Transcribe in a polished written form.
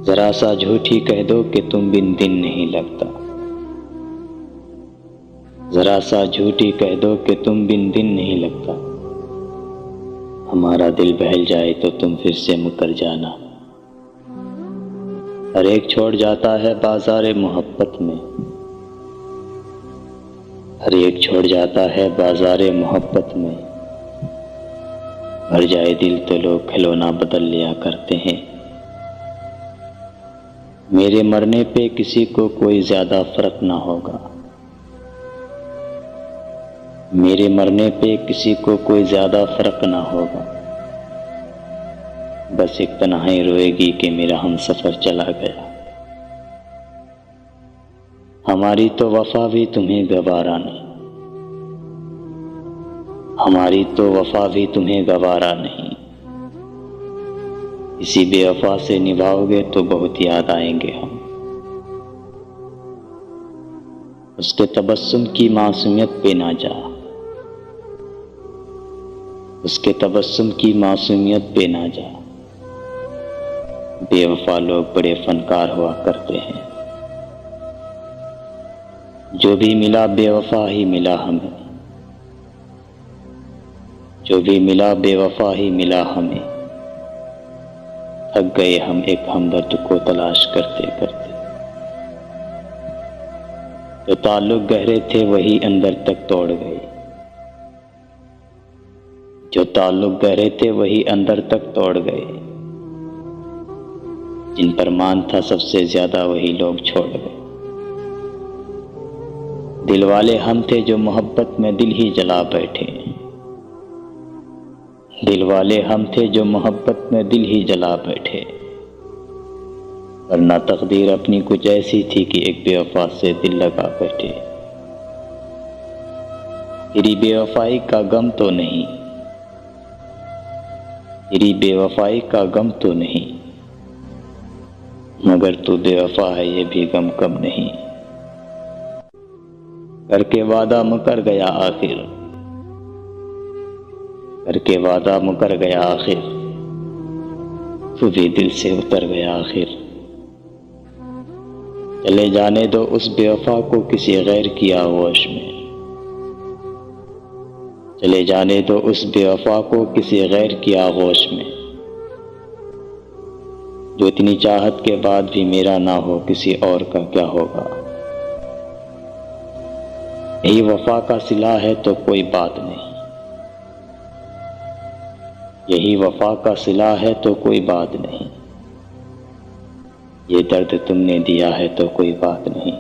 जरा सा झूठी कह दो कि तुम बिन दिन नहीं लगता। जरा सा झूठी कह दो कि तुम बिन दिन नहीं लगता। हमारा दिल बहल जाए तो तुम फिर से मुकर जाना। हर एक छोड़ जाता है बाज़ारे मोहब्बत में। हर एक छोड़ जाता है बाज़ारे मोहब्बत में। भर जाए दिल तो लोग खिलौना बदल लिया करते हैं। मेरे मरने पे किसी को कोई ज्यादा फर्क ना होगा। मेरे मरने पे किसी को कोई ज्यादा फर्क ना होगा। बस एक तन्हाई रोएगी कि मेरा हमसफर चला गया। हमारी तो वफा भी तुम्हें गवारा नहीं। हमारी तो वफा भी तुम्हें गवारा नहीं। इसी बेवफा से निभाओगे तो बहुत याद आएंगे हम। उसके तबस्सुम की मासूमियत पे ना जा। उसके तबस्सुम की मासूमियत पे ना जा। बेवफा लोग बड़े फनकार हुआ करते हैं। जो भी मिला बेवफा ही मिला हमें। जो भी मिला बेवफा ही मिला हमें। थक गए हम एक हमदर्द को तलाश करते करते। जो ताल्लुक गहरे थे वही अंदर तक तोड़ गए। जो ताल्लुक गहरे थे वही अंदर तक तोड़ गए। जिन पर मान था सबसे ज्यादा वही लोग छोड़ गए। दिल वाले हम थे जो मोहब्बत में दिल ही जला बैठे। दिल वाले हम थे जो मोहब्बत में दिल ही जला बैठे। वरना तकदीर अपनी कुछ ऐसी थी कि एक बेवफा से दिल लगा बैठे। तेरी बेवफाई का गम तो नहीं। तेरी बेवफाई का गम तो नहीं। मगर तू बेवफा है ये भी गम कम नहीं। करके वादा मुकर गया आखिर। करके वादा मुकर गया आखिर। तू भी दिल से उतर गया आखिर। चले जाने दो उस बेवफा को किसी गैर की आगोश में। चले जाने दो उस बेवफा को किसी गैर की आगोश में। जो इतनी चाहत के बाद भी मेरा ना हो किसी और का क्या होगा। यही वफा का सिला है तो कोई बात नहीं। यही वफा का सिला है तो कोई बात नहीं। ये दर्द तुमने दिया है तो कोई बात नहीं।